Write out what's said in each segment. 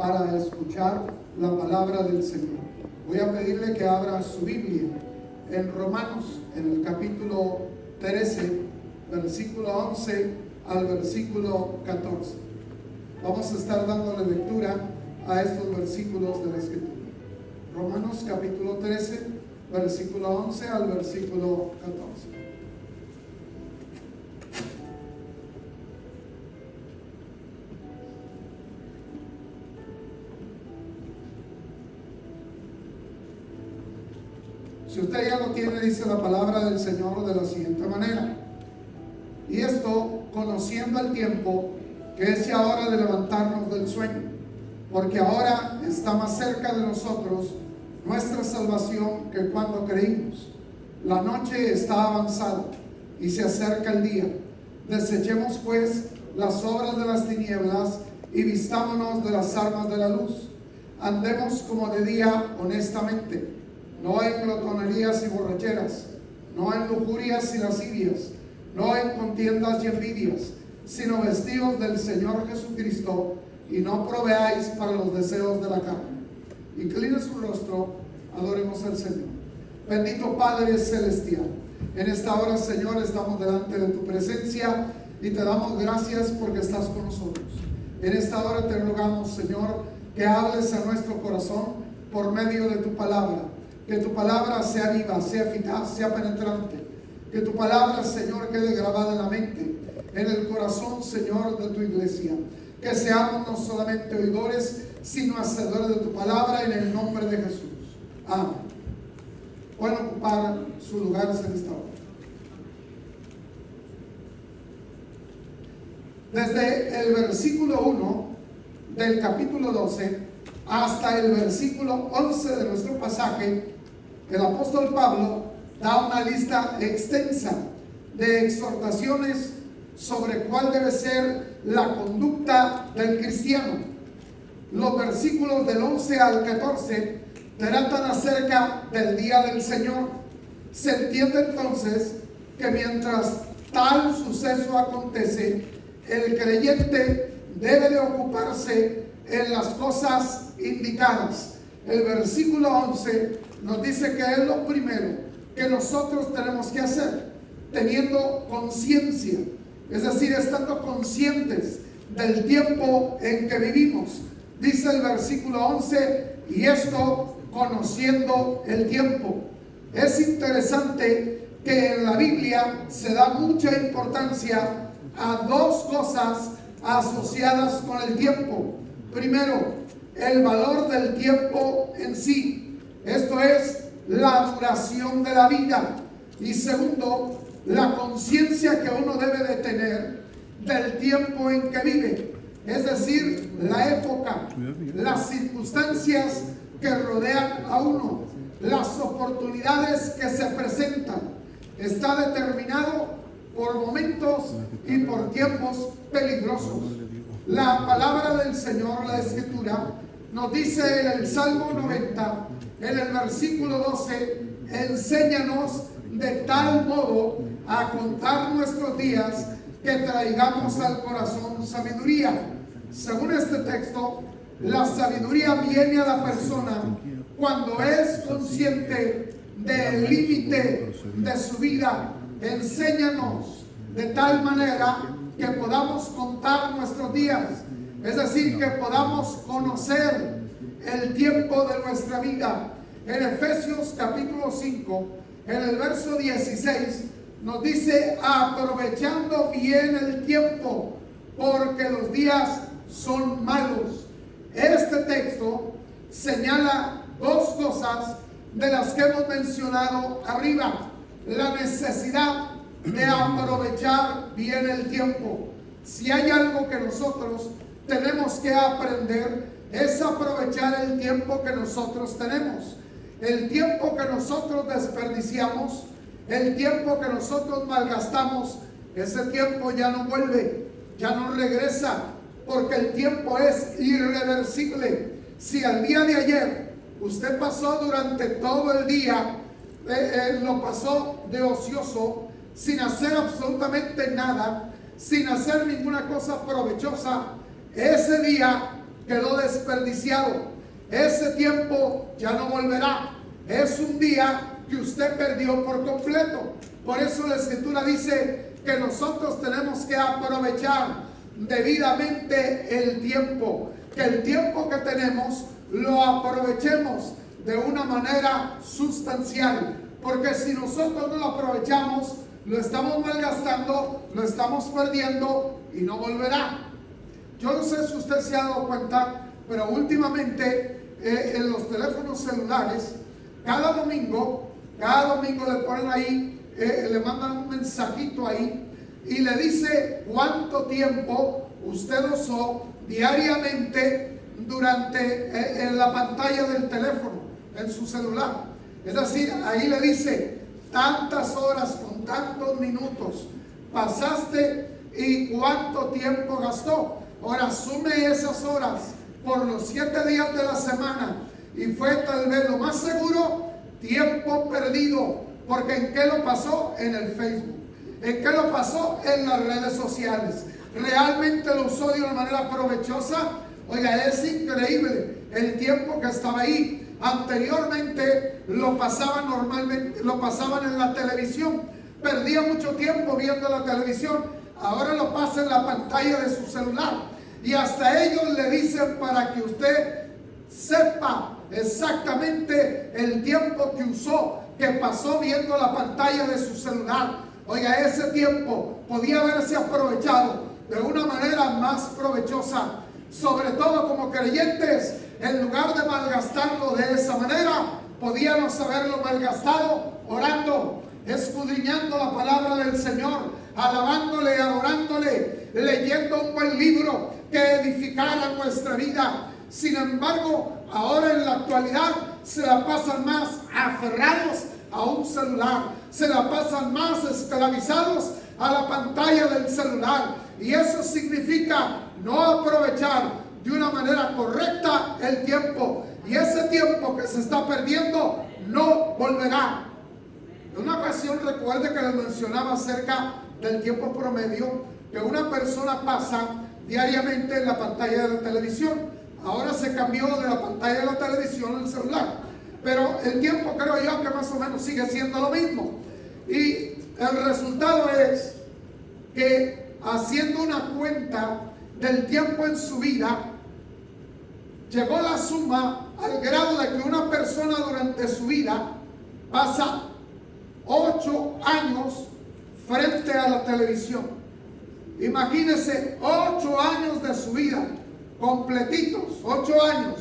para escuchar la palabra del Señor. Voy a pedirle que abra su Biblia en Romanos, en el capítulo 13, versículo 11 al versículo 14. Vamos a estar dándole lectura a estos versículos de la Escritura. Romanos capítulo 13, versículo 11 al versículo 14. Si usted ya lo tiene, dice la palabra del Señor de la siguiente manera: y esto conociendo el tiempo, que es ya hora de levantarnos del sueño, porque ahora está más cerca de nosotros nuestra salvación que cuando creímos. La noche está avanzada y se acerca el día. Desechemos pues las obras de las tinieblas y vistámonos de las armas de la luz. Andemos como de día honestamente, no en glotonerías y borracheras, no en lujurias y lascivias, no en contiendas y envidias, sino vestidos del Señor Jesucristo, y no proveáis para los deseos de la carne. Incline su rostro, adoremos al Señor. Bendito Padre Celestial, en esta hora, Señor, estamos delante de tu presencia y te damos gracias porque estás con nosotros. En esta hora te rogamos, Señor, que hables a nuestro corazón por medio de tu palabra. Que tu palabra sea viva, sea eficaz, sea penetrante. Que tu palabra, Señor, quede grabada en la mente, en el corazón, Señor, de tu iglesia. Que seamos no solamente oidores, sino hacedores de tu palabra, en el nombre de Jesús. Amén. Pueden ocupar sus lugares en esta hora. Desde el versículo 1 del capítulo 12 hasta el versículo 11 de nuestro pasaje, el apóstol Pablo da una lista extensa de exhortaciones sobre cuál debe ser la conducta del cristiano. Los versículos del 11 al 14 tratan acerca del día del Señor. Se entiende entonces que mientras tal suceso acontece, el creyente debe de ocuparse en las cosas indicadas. El versículo 11 nos dice que es lo primero que nosotros tenemos que hacer, teniendo conciencia, es decir, estando conscientes del tiempo en que vivimos. Dice el versículo 11, y esto conociendo el tiempo. Es interesante que en la Biblia se da mucha importancia a dos cosas asociadas con el tiempo. Primero, el valor del tiempo en sí. Esto es la duración de la vida. Y segundo, la conciencia que uno debe de tener del tiempo en que vive. Es decir, la época, las circunstancias que rodean a uno, las oportunidades que se presentan. Está determinado por momentos y por tiempos peligrosos. La palabra del Señor, la Escritura, nos dice en el Salmo 90, en el versículo 12, enséñanos de tal modo a contar nuestros días que traigamos al corazón sabiduría. Según este texto, la sabiduría viene a la persona cuando es consciente del límite de su vida. Enséñanos de tal manera que podamos contar nuestros días, es decir, que podamos conocer el tiempo de nuestra vida. En Efesios capítulo 5, en el verso 16, nos dice: aprovechando bien el tiempo, porque los días son malos. Este texto señala dos cosas de las que hemos mencionado arriba: la necesidad de aprovechar bien el tiempo. Si hay algo que nosotros tenemos que aprender, es aprovechar el tiempo que nosotros tenemos. El tiempo que nosotros desperdiciamos, el tiempo que nosotros malgastamos, ese tiempo ya no vuelve, ya no regresa, porque el tiempo es irreversible. Si al día de ayer usted pasó durante todo el día, lo pasó de ocioso, sin hacer absolutamente nada, sin hacer ninguna cosa provechosa, ese día quedó desperdiciado. Ese tiempo ya no volverá. Es un día que usted perdió por completo. Por eso la Escritura dice que nosotros tenemos que aprovechar debidamente el tiempo. Que el tiempo que tenemos lo aprovechemos de una manera sustancial. Porque si nosotros no lo aprovechamos, lo estamos malgastando, lo estamos perdiendo y no volverá. Yo no sé si usted se ha dado cuenta, pero últimamente en los teléfonos celulares, cada domingo le ponen ahí, le mandan un mensajito ahí y le dice cuánto tiempo usted usó diariamente durante en la pantalla del teléfono, en su celular. Es decir, ahí le dice tantas horas con tantos minutos pasaste y cuánto tiempo gastó. Ahora sume esas horas por los 7 días de la semana y fue tal vez lo más seguro tiempo perdido. Porque ¿en qué lo pasó? En el Facebook. ¿En qué lo pasó? En las redes sociales. ¿Realmente lo usó de una manera provechosa? Oiga, es increíble el tiempo que estaba ahí. Anteriormente lo pasaban normalmente, lo pasaban en la televisión. Perdía mucho tiempo viendo la televisión. Ahora lo pasa en la pantalla de su celular. Y hasta ellos le dicen para que usted sepa exactamente el tiempo que usó, que pasó viendo la pantalla de su celular. Oiga, ese tiempo podía haberse aprovechado de una manera más provechosa. Sobre todo como creyentes, en lugar de malgastarlo de esa manera, podíamos haberlo malgastado orando, escudriñando la palabra del Señor, alabándole, adorándole, leyendo un buen libro que edificara nuestra vida. Sin embargo, ahora en la actualidad se la pasan más aferrados a un celular, se la pasan más esclavizados a la pantalla del celular, y eso significa no aprovechar de una manera correcta el tiempo, y ese tiempo que se está perdiendo no volverá. En una ocasión recuerde que les mencionaba acerca del tiempo promedio que una persona pasa diariamente en la pantalla de la televisión. Ahora se cambió de la pantalla de la televisión al celular, pero el tiempo creo yo que más o menos sigue siendo lo mismo. Y el resultado es que haciendo una cuenta del tiempo en su vida, llegó la suma al grado de que una persona durante su vida pasa 8 años frente a la televisión. Imagínense, 8 años de su vida, completitos, 8 años.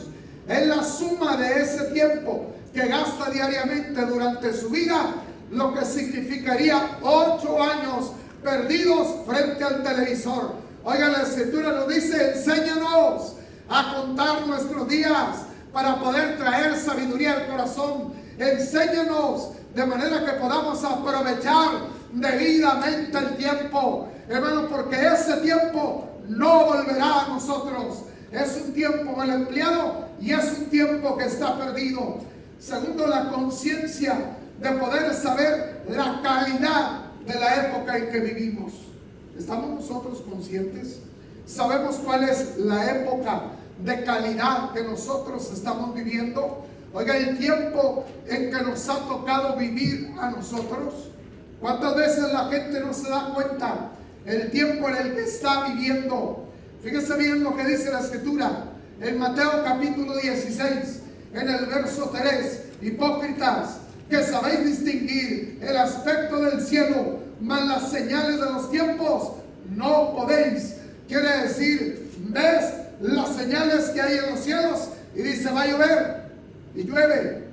Es la suma de ese tiempo que gasta diariamente durante su vida, lo que significaría 8 años perdidos frente al televisor. Oiga, la Escritura nos dice: enséñanos a contar nuestros días para poder traer sabiduría al corazón. Enséñanos de manera que podamos aprovechar debidamente el tiempo, hermano, porque ese tiempo no volverá a nosotros. Es un tiempo mal empleado y es un tiempo que está perdido. Segundo, la conciencia de poder saber la calidad de la época en que vivimos. ¿Estamos nosotros conscientes? ¿Sabemos cuál es la época de calidad que nosotros estamos viviendo? Oiga, el tiempo en que nos ha tocado vivir a nosotros. ¿Cuántas veces la gente no se da cuenta el tiempo en el que está viviendo? Fíjese bien lo que dice la Escritura en Mateo capítulo 16, en el verso 3. Hipócritas, que sabéis distinguir el aspecto del cielo, mas las señales de los tiempos no podéis. Quiere decir, ves las señales que hay en los cielos y dice va a llover y llueve.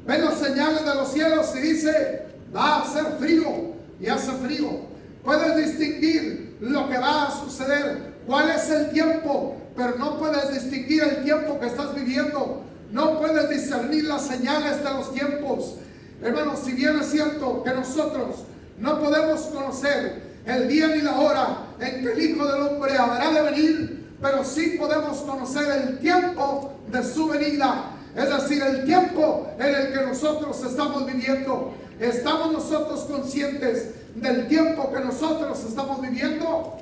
Ves las señales de los cielos y dice va a hacer frío y hace frío. Puedes distinguir lo que va a suceder, cuál es el tiempo, pero no puedes distinguir el tiempo que estás viviendo. No puedes discernir las señales de los tiempos. Hermanos, si bien es cierto que nosotros no podemos conocer el día ni la hora en que el Hijo del Hombre habrá de venir, pero sí podemos conocer el tiempo de su venida, es decir, el tiempo en el que nosotros estamos viviendo. ¿Estamos nosotros conscientes del tiempo que nosotros estamos viviendo?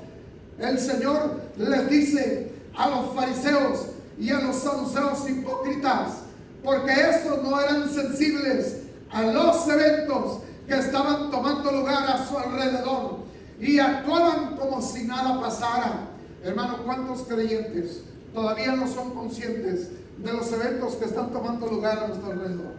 El Señor les dice a los fariseos y a los saduceos hipócritas, porque estos no eran sensibles a los eventos que estaban tomando lugar a su alrededor y actuaban como si nada pasara. Hermano, ¿cuántos creyentes todavía no son conscientes de los eventos que están tomando lugar a nuestro alrededor,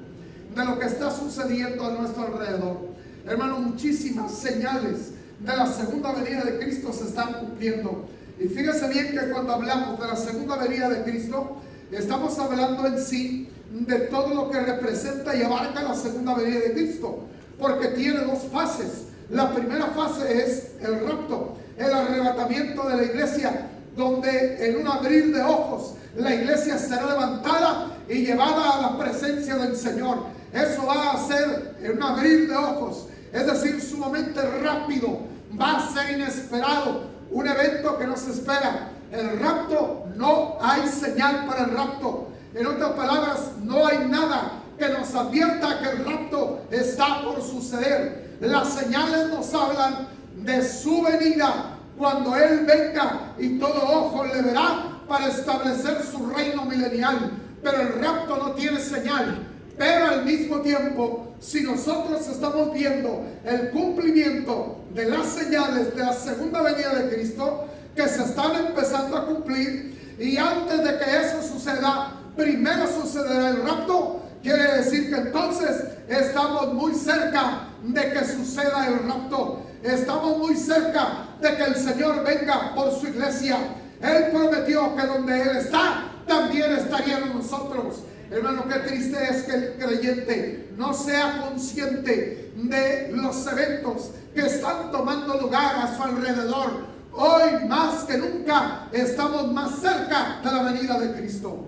de lo que está sucediendo a nuestro alrededor? Hermano, muchísimas señales de la segunda venida de Cristo se están cumpliendo. Y fíjese bien que cuando hablamos de la segunda venida de Cristo, estamos hablando en sí de todo lo que representa y abarca la segunda venida de Cristo, porque tiene dos fases. La primera fase es el rapto, el arrebatamiento de la iglesia, donde en un abrir de ojos la iglesia será levantada y llevada a la presencia del Señor. Eso va a ser en un abrir de ojos, es decir, sumamente rápido, va a ser inesperado, un evento que no se espera. El rapto, no hay señal para el rapto. En otras palabras, no hay nada que nos advierta que el rapto está por suceder. Las señales nos hablan de su venida, cuando Él venga y todo ojo le verá para establecer su reino milenial. Pero el rapto no tiene señal. Pero al mismo tiempo, si nosotros estamos viendo el cumplimiento de las señales de la segunda venida de Cristo, que se están empezando a cumplir, y antes de que eso suceda, primero sucederá el rapto, quiere decir que entonces estamos muy cerca de que suceda el rapto. Estamos muy cerca de que el Señor venga por su iglesia. Él prometió que donde Él está, también estaríamos nosotros. Hermano, qué triste es que el creyente no sea consciente de los eventos que están tomando lugar a su alrededor. Hoy más que nunca estamos más cerca de la venida de Cristo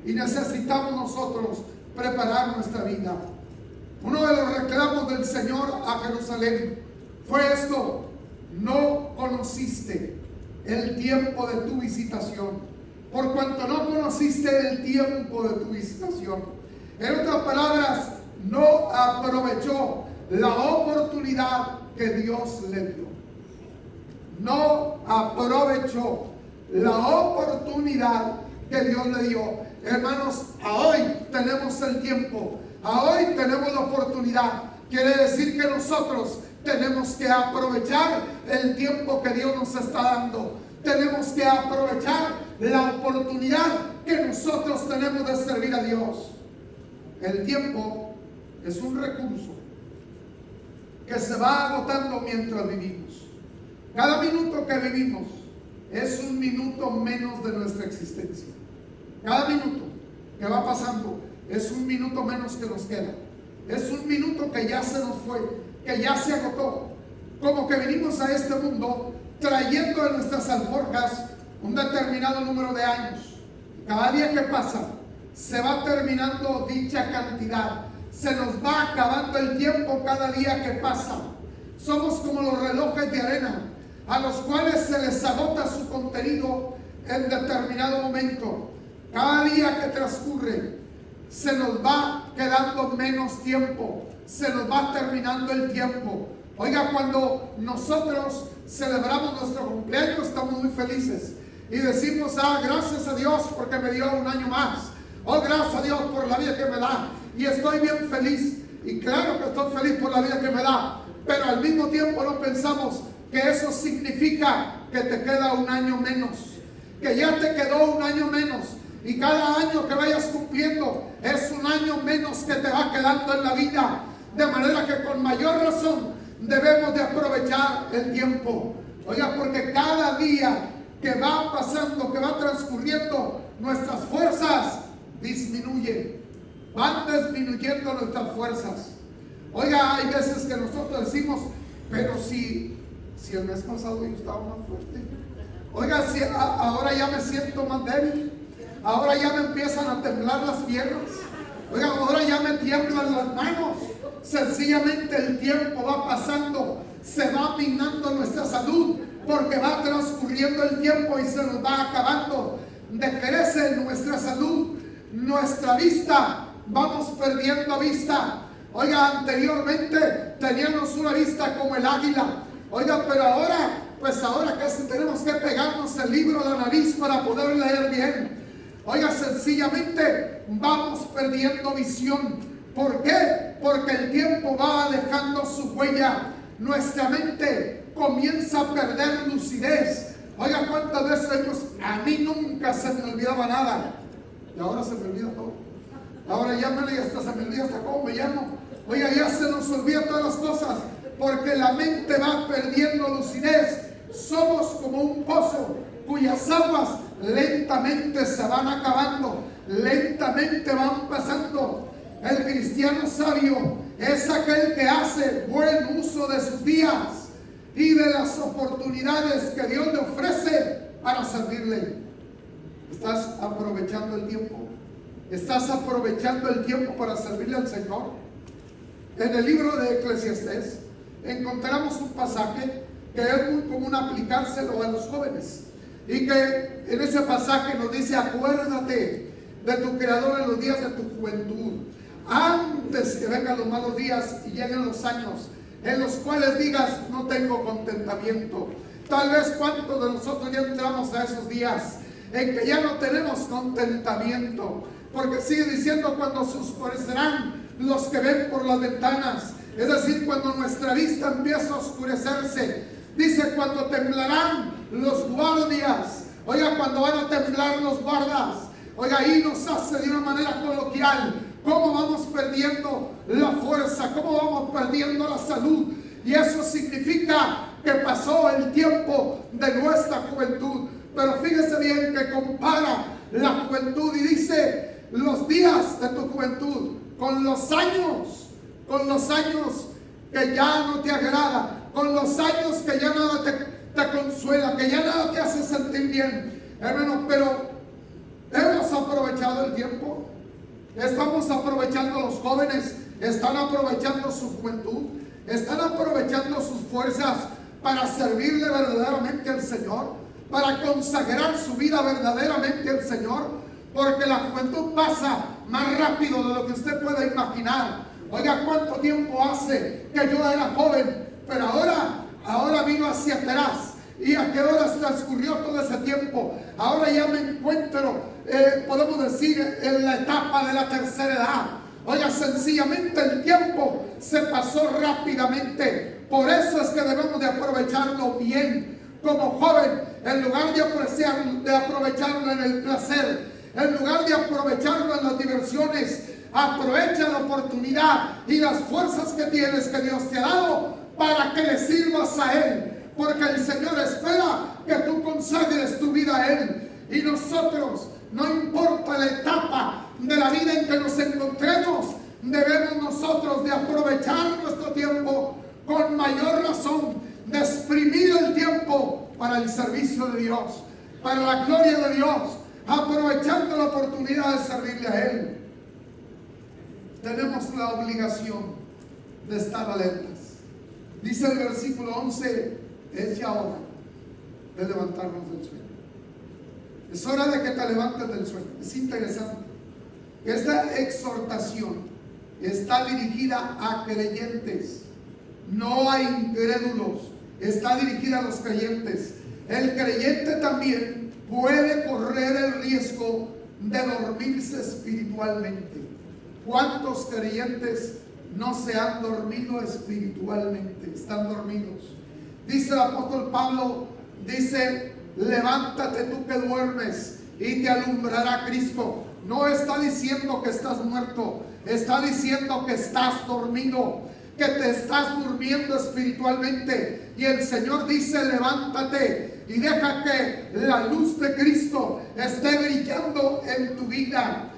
y necesitamos nosotros preparar nuestra vida. Uno de los reclamos del Señor a Jerusalén fue esto: no conociste el tiempo de tu visitación. Por cuanto no conociste el tiempo de tu visitación. En otras palabras, no aprovechó la oportunidad que Dios le dio. No aprovechó la oportunidad que Dios le dio. Hermanos, a hoy tenemos el tiempo, a hoy tenemos la oportunidad. Quiere decir que nosotros tenemos que aprovechar el tiempo que Dios nos está dando. Tenemos que aprovechar la oportunidad que nosotros tenemos de servir a Dios. El tiempo es un recurso que se va agotando mientras vivimos. Cada minuto que vivimos es un minuto menos de nuestra existencia. Cada minuto que va pasando es un minuto menos que nos queda. Es un minuto que ya se nos fue, que ya se agotó. Como que venimos a este mundo trayendo en nuestras alforjas un determinado número de años. Cada día que pasa se va terminando dicha cantidad. Se nos va acabando el tiempo cada día que pasa. Somos como los relojes de arena, a los cuales se les agota su contenido en determinado momento. Cada día que transcurre se nos va quedando menos tiempo, se nos va terminando el tiempo. Oiga, cuando nosotros celebramos nuestro cumpleaños estamos muy felices y decimos: gracias a Dios porque me dio un año más. Oh, gracias a Dios por la vida que me da, y estoy bien feliz. Y claro que estoy feliz por la vida que me da, pero al mismo tiempo no pensamos que eso significa que te queda un año menos, que ya te quedó un año menos, y cada año que vayas cumpliendo es un año menos que te va quedando en la vida. De manera que con mayor razón debemos de aprovechar el tiempo. Oiga, porque cada día que va pasando, que va transcurriendo, nuestras fuerzas disminuyen. Van disminuyendo nuestras fuerzas. Oiga, hay veces que nosotros decimos: pero si el mes pasado yo estaba más fuerte. Oiga, si ahora ya me siento más débil. Ahora ya me empiezan a temblar las piernas. Oiga, ahora ya me tiemblan las manos. Sencillamente el tiempo va pasando, se va minando nuestra salud, porque va transcurriendo el tiempo y se nos va acabando. Decrece nuestra salud, nuestra vista, vamos perdiendo vista. Oiga, anteriormente teníamos una vista como el águila. Oiga, pero ahora, pues ahora casi tenemos que pegarnos el libro a la nariz para poder leer bien. Oiga, sencillamente vamos perdiendo visión. ¿Por qué? Porque el tiempo va dejando su huella. Nuestra mente comienza a perder lucidez. Oiga, ¿cuántas veces a mí nunca se me olvidaba nada? Y ahora se me olvida todo. Ahora llámale y hasta se me olvida hasta cómo me llamo. Oiga, ya se nos olvida todas las cosas, porque la mente va perdiendo lucidez. Somos como un pozo cuyas aguas lentamente se van acabando, lentamente van pasando. El cristiano sabio es aquel que hace buen uso de sus días y de las oportunidades que Dios le ofrece para servirle. ¿Estás aprovechando el tiempo? ¿Estás aprovechando el tiempo para servirle al Señor? En el libro de Eclesiastés encontramos un pasaje que es muy común aplicárselo a los jóvenes, y que en ese pasaje nos dice: acuérdate de tu Creador en los días de tu juventud, antes que vengan los malos días y lleguen los años en los cuales digas: no tengo contentamiento. Tal vez cuántos de nosotros ya entramos a esos días en que ya no tenemos contentamiento, porque sigue diciendo: cuando se oscurecerán los que ven por las ventanas, es decir, cuando nuestra vista empieza a oscurecerse. Dice: cuando temblarán los guardias. Oiga, cuando van a temblar los guardas. Oiga, ahí nos hace de una manera coloquial cómo vamos perdiendo la fuerza, cómo vamos perdiendo la salud. Y eso significa que pasó el tiempo de nuestra juventud. Pero fíjese bien que compara la juventud y dice: los días de tu juventud con los años que ya no te agrada, con los años que ya nada te consuela, que ya nada te hace sentir bien. Hermano, pero hemos aprovechado el tiempo. Estamos aprovechando, los jóvenes están aprovechando su juventud, están aprovechando sus fuerzas para servirle verdaderamente al Señor, para consagrar su vida verdaderamente al Señor, porque la juventud pasa más rápido de lo que usted pueda imaginar. Oiga, ¿cuánto tiempo hace que yo era joven? Pero ahora vino hacia atrás. ¿Y a qué horas transcurrió todo ese tiempo? Ahora ya me encuentro, podemos decir, en la etapa de la tercera edad. Oiga, sencillamente el tiempo se pasó rápidamente. Por eso es que debemos de aprovecharlo bien. Como joven, en lugar de aprovecharlo en el placer, en lugar de aprovecharlo en las diversiones, aprovecha la oportunidad y las fuerzas que tienes, que Dios te ha dado, para que le sirvas a Él. Porque el Señor espera que tú consagres tu vida a Él. Y nosotros, no importa la etapa de la vida en que nos encontremos, debemos nosotros de aprovechar nuestro tiempo con mayor razón, de exprimir el tiempo para el servicio de Dios, para la gloria de Dios, aprovechando la oportunidad de servirle a Él. Tenemos la obligación de estar alertas. Dice el versículo 11: es ya hora de levantarnos del sueño. Es hora de que te levantes del sueño. Es interesante que esta exhortación está dirigida a creyentes, no a incrédulos. Está dirigida a los creyentes. El creyente también puede correr el riesgo de dormirse espiritualmente. ¿Cuántos creyentes no se han dormido espiritualmente? Están dormidos. Dice el apóstol Pablo, dice: levántate tú que duermes y te alumbrará Cristo. No está diciendo que estás muerto, está diciendo que estás dormido, que te estás durmiendo espiritualmente. Y el Señor dice: levántate y deja que la luz de Cristo esté brillando en tu vida.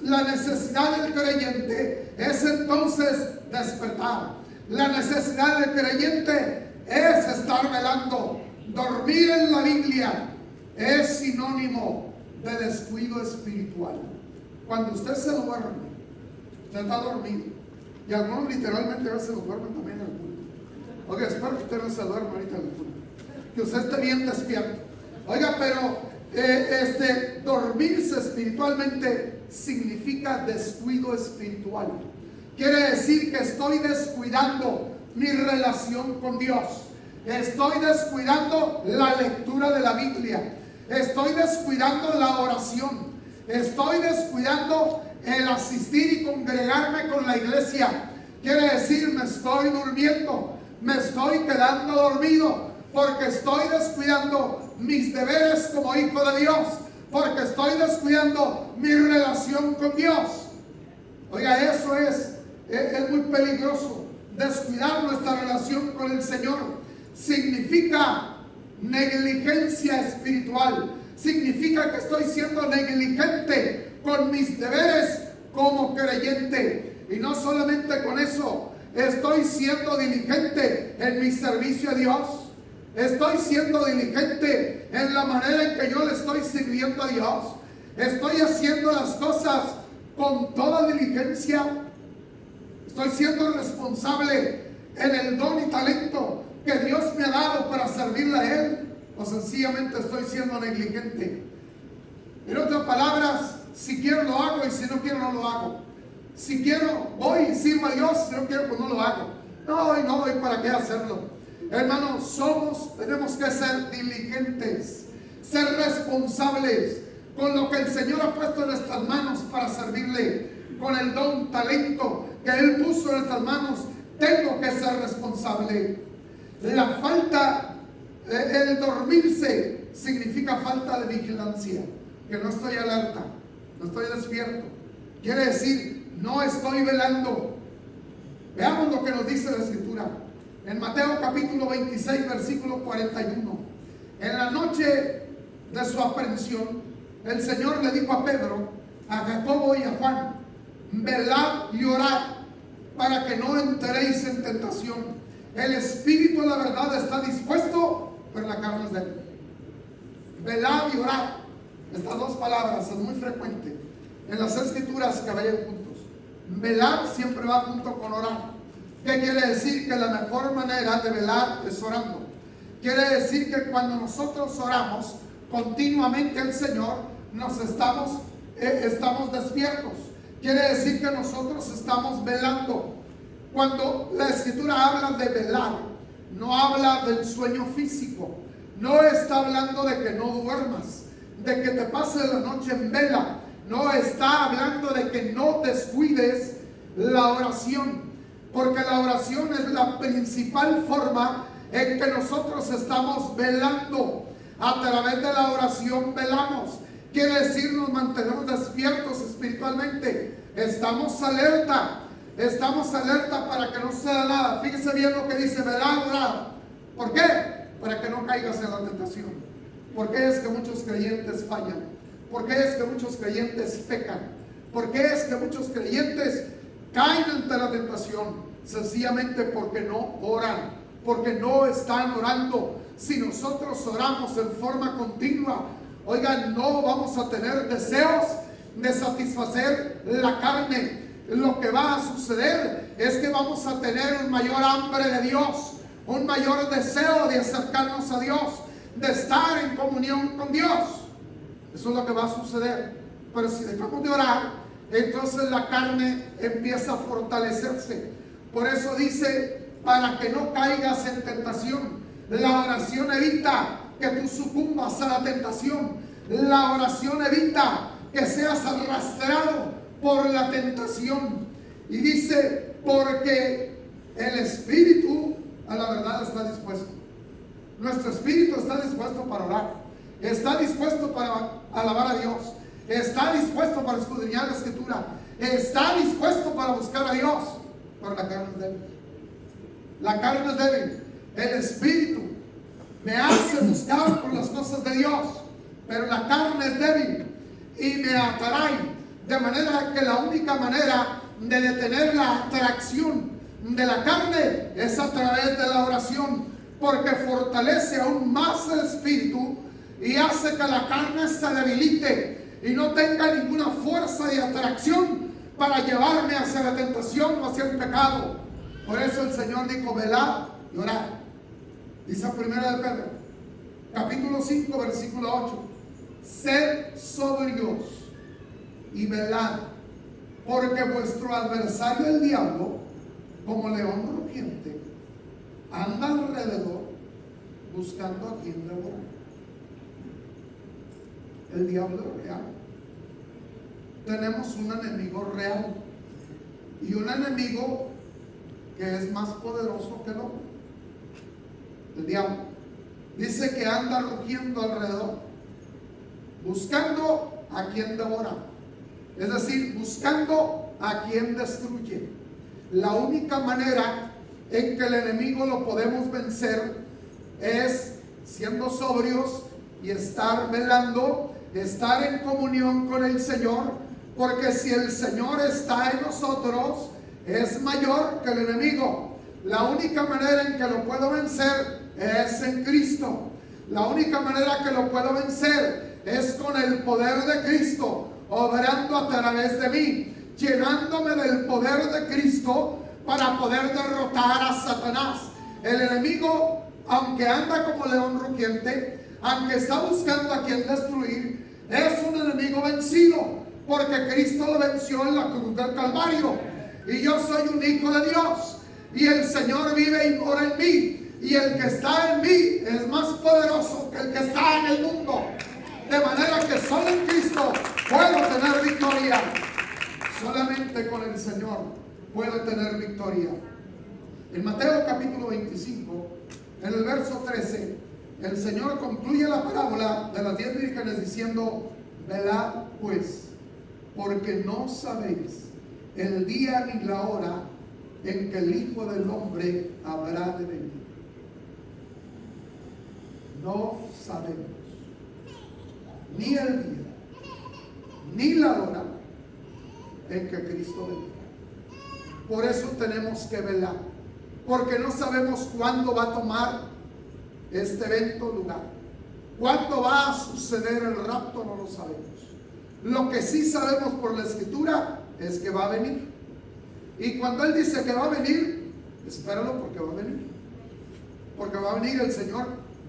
La necesidad del creyente es entonces despertar. La necesidad del creyente es estar velando. Dormir en la Biblia es sinónimo de descuido espiritual. Cuando usted se duerme, usted está dormido. Y algunos literalmente a veces se duermen también en el culto. Oiga, espero que usted no se duerma ahorita en el culto, que usted esté bien despierto. Oiga, pero dormirse espiritualmente significa descuido espiritual. Quiere decir que estoy descuidando mi relación con Dios. Estoy descuidando la lectura de la Biblia. Estoy descuidando la oración. Estoy descuidando el asistir y congregarme con la iglesia. Quiere decir, me estoy durmiendo, me estoy quedando dormido, porque estoy descuidando mis deberes como hijo de Dios, porque estoy descuidando mi relación con Dios. Oiga, eso es muy peligroso. Descuidar nuestra relación con el Señor significa negligencia espiritual. Significa que estoy siendo negligente con mis deberes como creyente. Y no solamente con eso, estoy siendo diligente en mi servicio a Dios. Estoy siendo diligente en la manera en que yo le estoy sirviendo a Dios. Estoy haciendo las cosas con toda diligencia. Estoy siendo responsable en el don y talento que Dios me ha dado para servirle a Él. O sencillamente estoy siendo negligente. En otras palabras, si quiero lo hago y si no quiero no lo hago. Si quiero voy y sirvo a Dios, si no quiero pues no lo hago. No voy, ¿para qué hacerlo? Hermanos, tenemos que ser diligentes, ser responsables con lo que el Señor ha puesto en nuestras manos para servirle, con el don, talento que Él puso en nuestras manos. Tengo que ser responsable. El dormirse significa falta de vigilancia, que no estoy alerta, no estoy despierto. Quiere decir, no estoy velando. Veamos lo que nos dice la Escritura. En Mateo capítulo 26, versículo 41. En la noche de su aprehensión, el Señor le dijo a Pedro, a Jacobo y a Juan: velad y orad para que no entréis en tentación. El espíritu, la verdad, está dispuesto, pero la carne es débil. Velad y orad. Estas dos palabras son muy frecuentes en las Escrituras que vayan juntos. Velar siempre va junto con orar. ¿Qué quiere decir? Que la mejor manera de velar es orando. Quiere decir que cuando nosotros oramos continuamente al Señor, estamos despiertos. Quiere decir que nosotros estamos velando. Cuando la Escritura habla de velar, no habla del sueño físico. No está hablando de que no duermas, de que te pases la noche en vela. No está hablando de que no descuides la oración, porque la oración es la principal forma en que nosotros estamos velando. A través de la oración velamos. Quiere decir, nos mantenemos despiertos espiritualmente. Estamos alerta para que no suceda nada. Fíjese bien lo que dice: velar, orar. ¿Por qué? Para que no caigas en la tentación. ¿Por qué es que muchos creyentes fallan? ¿Por qué es que muchos creyentes pecan? ¿Por qué es que muchos creyentes caen ante la tentación? Sencillamente porque no oran, porque no están orando. Si nosotros oramos en forma continua, oigan, no vamos a tener deseos de satisfacer la carne. Lo que va a suceder es que vamos a tener un mayor hambre de Dios, un mayor deseo de acercarnos a Dios, de estar en comunión con Dios. Eso es lo que va a suceder. Pero si dejamos de orar, entonces la carne empieza a fortalecerse. Por eso dice: para que no caigas en tentación. La oración evita que tú sucumbas a la tentación. La oración evita que seas arrastrado por la tentación. Y dice: porque el espíritu a la verdad está dispuesto. Nuestro espíritu está dispuesto para orar, está dispuesto para alabar a Dios, está dispuesto para escudriñar la Escritura, está dispuesto para buscar a Dios. Pero la carne es débil. La carne es débil. El espíritu me hace buscar por las cosas de Dios, pero la carne es débil y me atrae. De manera que la única manera de detener la atracción de la carne es a través de la oración, porque fortalece aún más el espíritu y hace que la carne se debilite y no tenga ninguna fuerza de atracción para llevarme hacia la tentación o hacia el pecado. Por eso el Señor dijo: velad y orad. Dice en 1 de Pedro capítulo 5 versículo 8: sed sobrios y velad, porque vuestro adversario el diablo, como león rugiente, anda alrededor buscando a quien devorar. El diablo es real. tenemos un enemigo real y un enemigo que es más poderoso que el hombre, el diablo. Dice que anda rugiendo alrededor, buscando a quien devora, es decir, buscando a quien destruye. La única manera en que el enemigo lo podemos vencer es siendo sobrios y estar velando, estar en comunión con el Señor, porque si el Señor está en nosotros, es mayor que el enemigo. La única manera en que lo puedo vencer es en Cristo. La única manera que lo puedo vencer es con el poder de Cristo, obrando a través de mí, llenándome del poder de Cristo para poder derrotar a Satanás. El enemigo, aunque anda como león rugiente, aunque está buscando a quien destruir, es un enemigo vencido, porque Cristo lo venció en la cruz del Calvario. Y yo soy un hijo de Dios, y el Señor vive y mora en mí, y el que está en mí es más poderoso que el que está en el mundo. De manera que solo en Cristo puedo tener victoria. Solamente con el Señor puedo tener victoria. En Mateo capítulo 25, en el verso 13, el Señor concluye la parábola de las 10 vírgenes diciendo: velad pues, porque no sabéis el día ni la hora en que el Hijo del Hombre habrá de venir. No sabemos ni el día ni la hora en que Cristo venga. Por eso tenemos que velar, porque no sabemos cuándo va a tomar este evento lugar, cuándo va a suceder el rapto, no lo sabemos. Lo que sí sabemos por la Escritura es que va a venir, y cuando Él dice que va a venir, espéralo, porque va a venir, porque va a venir. El Señor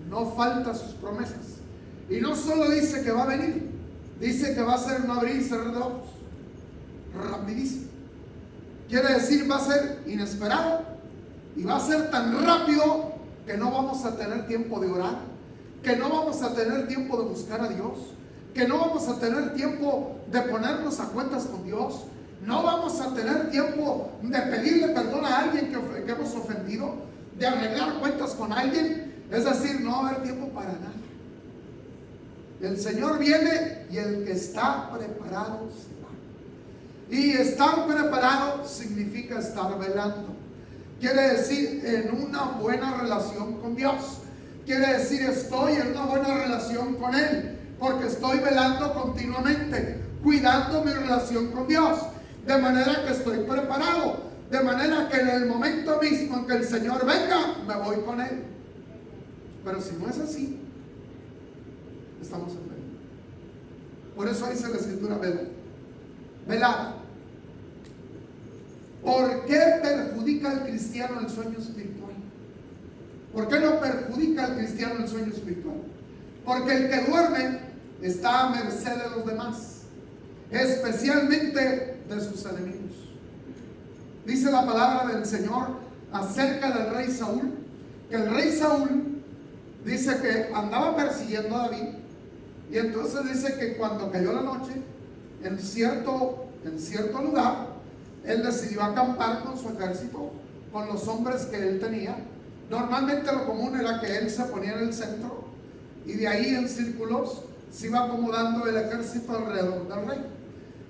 no falta sus promesas, y no solo dice que va a venir, dice que va a ser un abrir y cerrar de ojos, rapidísimo. Quiere decir, va a ser inesperado, y va a ser tan rápido que no vamos a tener tiempo de orar, que no vamos a tener tiempo de buscar a Dios, que no vamos a tener tiempo de ponernos a cuentas con Dios, no vamos a tener tiempo de pedirle perdón a alguien que hemos ofendido, de arreglar cuentas con alguien. Es decir, no va a haber tiempo para nada. El Señor viene, y el que está preparado se va. Y estar preparado significa estar velando. Quiere decir en una buena relación con Dios. Quiere decir estoy en una buena relación con Él, porque estoy velando continuamente, cuidando mi relación con Dios, de manera que estoy preparado, de manera que en el momento mismo en que el Señor venga, me voy con Él. Pero si no es así, estamos en peligro. Por eso dice la Escritura: velad. Velad. ¿Por qué perjudica al cristiano el sueño espiritual? ¿Por qué no perjudica al cristiano el sueño espiritual? Porque el que duerme está a merced de los demás, especialmente de sus enemigos. Dice la palabra del Señor acerca del rey Saúl, que el rey Saúl dice que andaba persiguiendo a David, y entonces dice que cuando cayó la noche, en cierto lugar, él decidió acampar con su ejército, con los hombres que él tenía. Normalmente lo común era que él se ponía en el centro, y de ahí en círculos se iba acomodando el ejército alrededor del rey.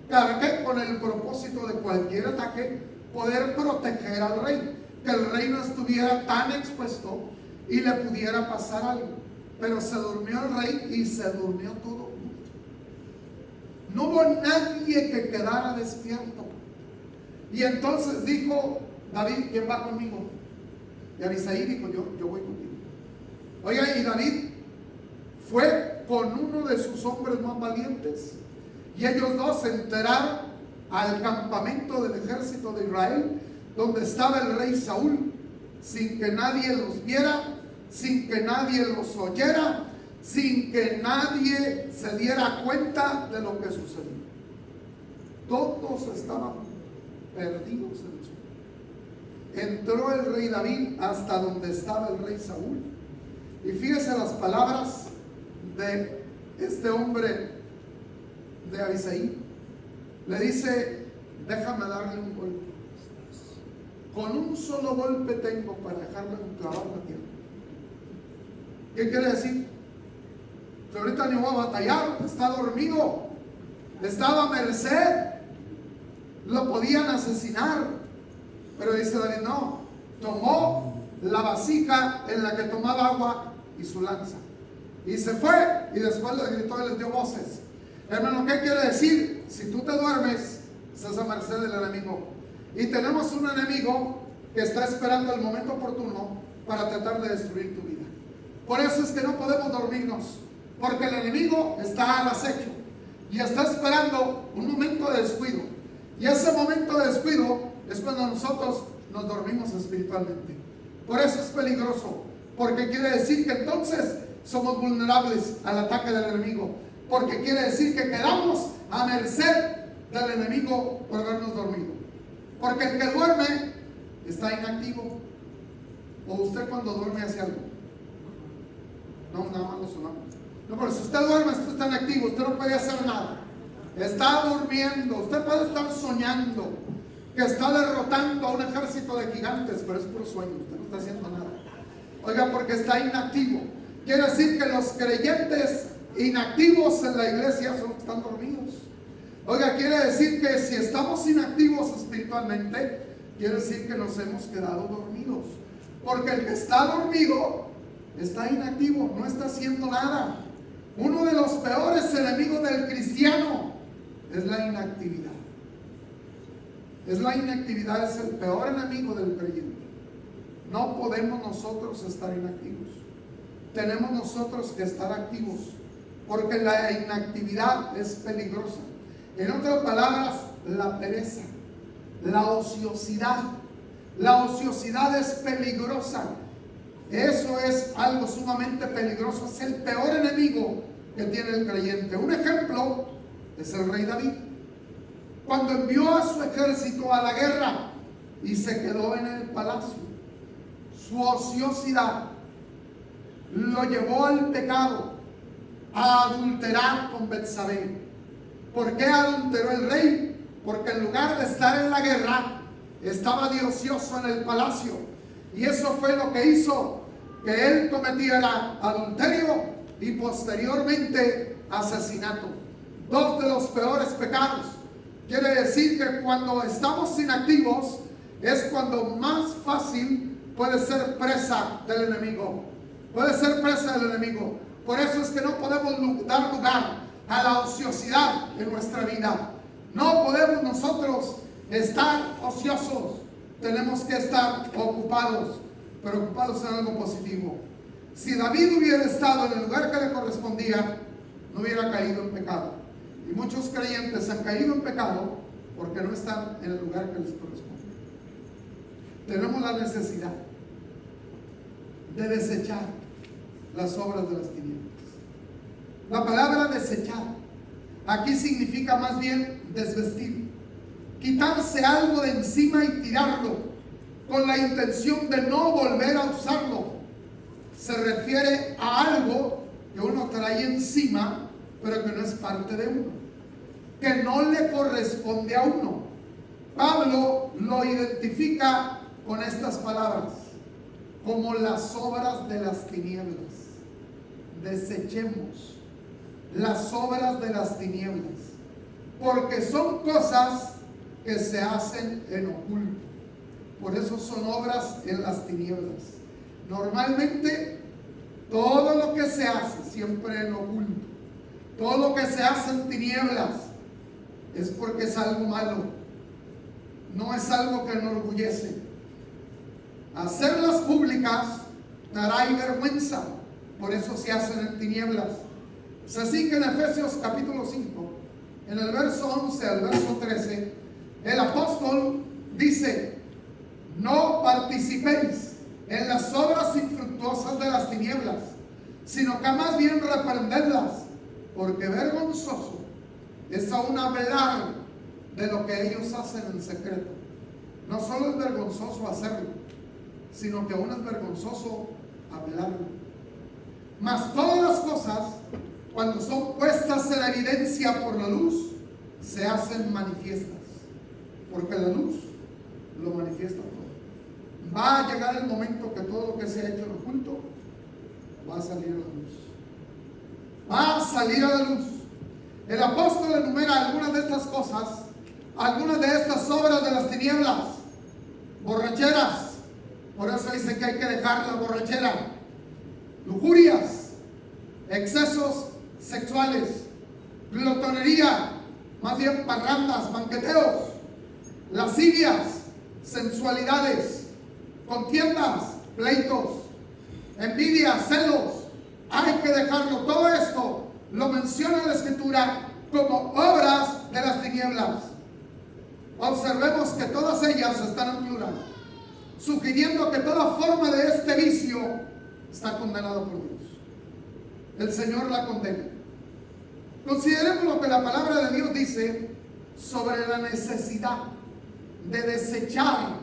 Claro que con el propósito de cualquier ataque poder proteger al rey, que el rey no estuviera tan expuesto y le pudiera pasar algo. Pero se durmió el rey y se durmió todo. No hubo nadie que quedara despierto. Y entonces dijo David: ¿quién va conmigo? Y Abisai dijo: yo voy contigo. Oiga, y David fue con uno de sus hombres más valientes, y ellos dos se enteraron al campamento del ejército de Israel, donde estaba el rey Saúl, sin que nadie los viera, sin que nadie los oyera, sin que nadie se diera cuenta de lo que sucedió. Todos estaban perdidos en el sueño. Entró el rey David hasta donde estaba el rey Saúl, y fíjese las palabras, de este hombre de Abisai. le dice: déjame darle un golpe. Con un solo golpe tengo para dejarlo enclavado en la tierra. ¿Qué quiere decir? Que ahorita ni va a batallar, está dormido, estaba a merced, lo podían asesinar. Pero dice David: no, tomó la vasija en la que tomaba agua y su lanza, y se fue, y después le gritó y les dio voces. Hermano, ¿qué quiere decir? Si tú te duermes, estás a merced del enemigo. Y tenemos un enemigo que está esperando el momento oportuno para tratar de destruir tu vida. Por eso es que no podemos dormirnos, porque el enemigo está al acecho y está esperando un momento de descuido. Y ese momento de descuido es cuando nosotros nos dormimos espiritualmente. Por eso es peligroso, porque quiere decir que entonces somos vulnerables al ataque del enemigo, porque quiere decir que quedamos a merced del enemigo por habernos dormido. Porque el que duerme está inactivo. ¿O usted cuando duerme hace algo? No, nada más lo sonamos. No, pero si usted duerme, usted está inactivo, usted no puede hacer nada. Está durmiendo, usted puede estar soñando que está derrotando a un ejército de gigantes, pero es puro sueño, usted no está haciendo nada. Oiga, porque está inactivo. Quiere decir que los creyentes inactivos en la iglesia son los que están dormidos. Oiga, quiere decir que si estamos inactivos espiritualmente, quiere decir que nos hemos quedado dormidos. Porque el que está dormido está inactivo, no está haciendo nada. Uno de los peores enemigos del cristiano es la inactividad. La inactividad es el peor enemigo del creyente. No podemos nosotros estar inactivos. Tenemos nosotros que estar activos, porque la inactividad es peligrosa. En otras palabras, la pereza, la ociosidad. La ociosidad es peligrosa. Eso es algo sumamente peligroso. Es el peor enemigo que tiene el creyente. Un ejemplo es el rey David. Cuando envió a su ejército a la guerra y se quedó en el palacio, su ociosidad lo llevó al pecado, a adulterar con Betsabé. ¿Por qué adulteró el rey? Porque en lugar de estar en la guerra, estaba de ocioso en el palacio. Y eso fue lo que hizo que él cometiera adulterio y posteriormente asesinato. Dos de los peores pecados. Quiere decir que cuando estamos inactivos es cuando más fácil puede ser presa del enemigo. Puede ser presa del enemigo. Por eso es que no podemos dar lugar a la ociosidad en nuestra vida. No podemos nosotros estar ociosos. Tenemos que estar ocupados, pero ocupados en algo positivo. Si David hubiera estado en el lugar que le correspondía, no hubiera caído en pecado. Y muchos creyentes han caído en pecado porque no están en el lugar que les corresponde. Tenemos la necesidad de desechar las obras de las tinieblas. La palabra desechar aquí significa más bien desvestir, quitarse algo de encima y tirarlo con la intención de no volver a usarlo. Se refiere a algo que uno trae encima, pero que no es parte de uno, que no le corresponde a uno. Pablo lo identifica con estas palabras: como las obras de las tinieblas. Desechemos las obras de las tinieblas, porque son cosas que se hacen en oculto. Por eso son obras en las tinieblas. Normalmente todo lo que se hace siempre en oculto, todo lo que se hace en tinieblas, es porque es algo malo, no es algo que enorgullece. Hacerlas públicas dará vergüenza, por eso se hacen en tinieblas. Es así que en Efesios capítulo 5, en el verso 11 al verso 13, el apóstol dice: no participéis en las obras infructuosas de las tinieblas, sino que más bien reprendedlas, porque vergonzoso es aún hablar de lo que ellos hacen en secreto. No solo es vergonzoso hacerlo, sino que aún es vergonzoso hablarlo. Mas todas las cosas, cuando son puestas en evidencia por la luz, se hacen manifiestas, porque la luz lo manifiesta todo. Va a llegar el momento que todo lo que se ha hecho en oculto va a salir a la luz. Va a salir a la luz. El apóstol enumera algunas de estas cosas, algunas de estas obras de las tinieblas. Borracheras, por eso dice que hay que dejar la borrachera. Lujurias, excesos sexuales, glotonería, más bien parrandas, banqueteos, lascivias, sensualidades, contiendas, pleitos, envidias, celos. Hay que dejarlo. Todo esto lo menciona la Escritura como obras de las tinieblas. Observemos que todas ellas están en plural, sugiriendo que toda forma de este vicio está condenada por Dios. El Señor la condena. Consideremos lo que la palabra de Dios dice sobre la necesidad de desechar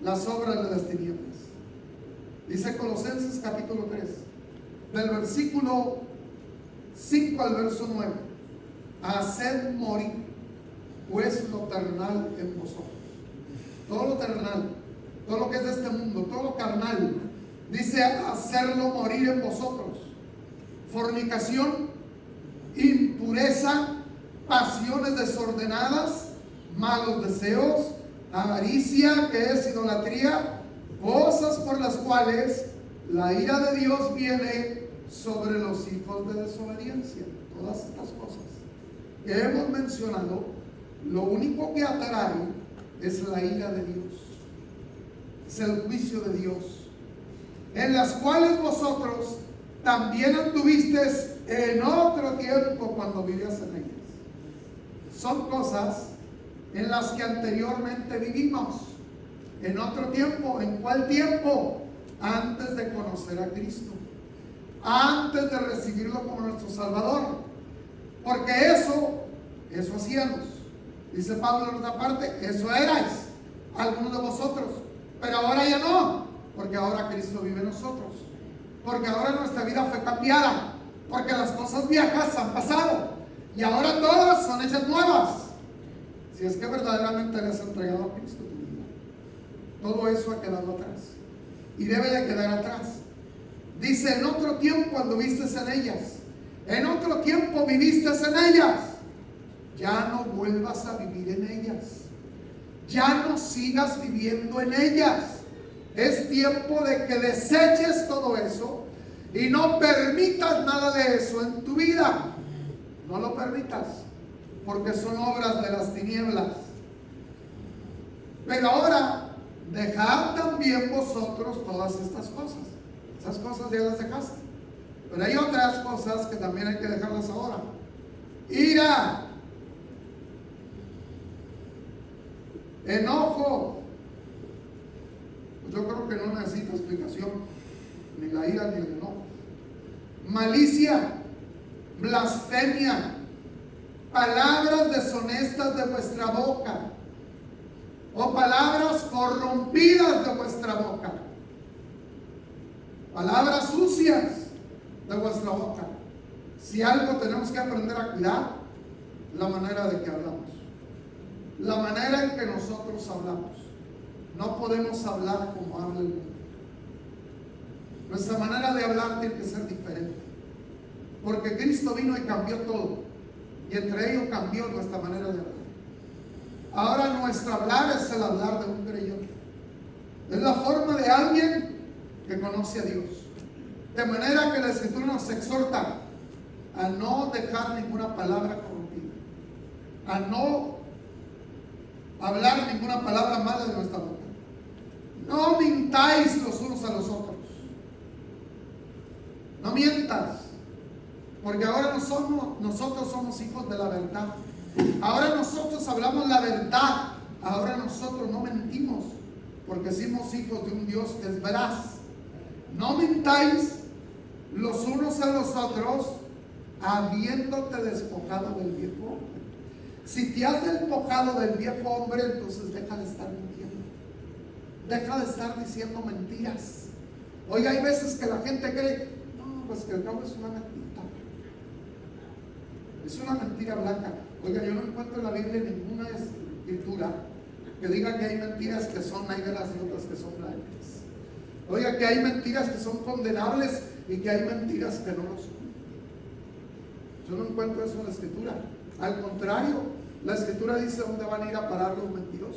las obras de las tinieblas. Dice Colosenses capítulo 3, del versículo 5 al verso 9: haced morir pues lo terrenal en vosotros. Todo lo terrenal, todo lo que es de este mundo, todo lo carnal, dice hacerlo morir en vosotros. Fornicación, impureza, pasiones desordenadas, malos deseos, avaricia, que es idolatría, cosas por las cuales la ira de Dios viene sobre los hijos de desobediencia. Todas estas cosas que hemos mencionado, lo único que atrae es la ira de Dios, es el juicio de Dios, en las cuales vosotros también anduvisteis en otro tiempo cuando vivías en ellas. Son cosas en las que anteriormente vivimos. En otro tiempo. ¿En cuál tiempo? Antes de conocer a Cristo, antes de recibirlo como nuestro Salvador. Porque eso hacíamos. Dice Pablo en otra parte: eso erais algunos de vosotros, pero ahora ya no, porque ahora Cristo vive en nosotros, porque ahora nuestra vida fue cambiada, porque las cosas viejas han pasado y ahora todas son hechas nuevas. Si es que verdaderamente le has entregado a Cristo tu vida, todo eso ha quedado atrás y debe de quedar atrás. Dice: en otro tiempo anduviste en ellas, en otro tiempo viviste en ellas. Ya no vuelvas a vivir en ellas, ya no sigas viviendo en ellas. Es tiempo de que deseches todo eso y no permitas nada de eso en tu vida. No lo permitas, porque son obras de las tinieblas. Pero ahora, dejad también vosotros todas estas cosas. Esas cosas ya las dejaste, pero hay otras cosas que también hay que dejarlas ahora. Ira, enojo. Yo creo que no necesita explicación, ni la ira ni el enojo. Malicia, blasfemia, palabras deshonestas de vuestra boca, o palabras corrompidas de vuestra boca, palabras sucias de vuestra boca. Si algo tenemos que aprender a cuidar, la manera de que hablamos, la manera en que nosotros hablamos. No podemos hablar como habla el mundo. Nuestra manera de hablar tiene que ser diferente, porque Cristo vino y cambió todo, y entre ellos cambió nuestra manera de hablar. Ahora nuestro hablar es el hablar de un creyente, es la forma de alguien que conoce a Dios, de manera que la Escritura nos exhorta a no dejar ninguna palabra corrompida, a no hablar ninguna palabra mala de nuestra boca. No mintáis los unos a los otros. No mientas, porque ahora nosotros somos hijos de la verdad. Ahora nosotros hablamos la verdad. Ahora nosotros no mentimos, porque somos hijos de un Dios que es veraz. No mintáis los unos a los otros, habiéndote despojado del viejo hombre. Si te has despojado del viejo hombre, entonces deja de estar mintiendo. Deja de estar diciendo mentiras. Oiga, hay veces que la gente cree, no, pues que el cabo es una mentira. Es una mentira blanca. Oiga, yo no encuentro en la Biblia ninguna escritura que diga que hay mentiras que son negras y otras que son blancas. Oiga, que hay mentiras que son condenables y que hay mentiras que no lo son. Yo no encuentro eso en la escritura. Al contrario, la escritura dice dónde van a ir a parar los mentirosos.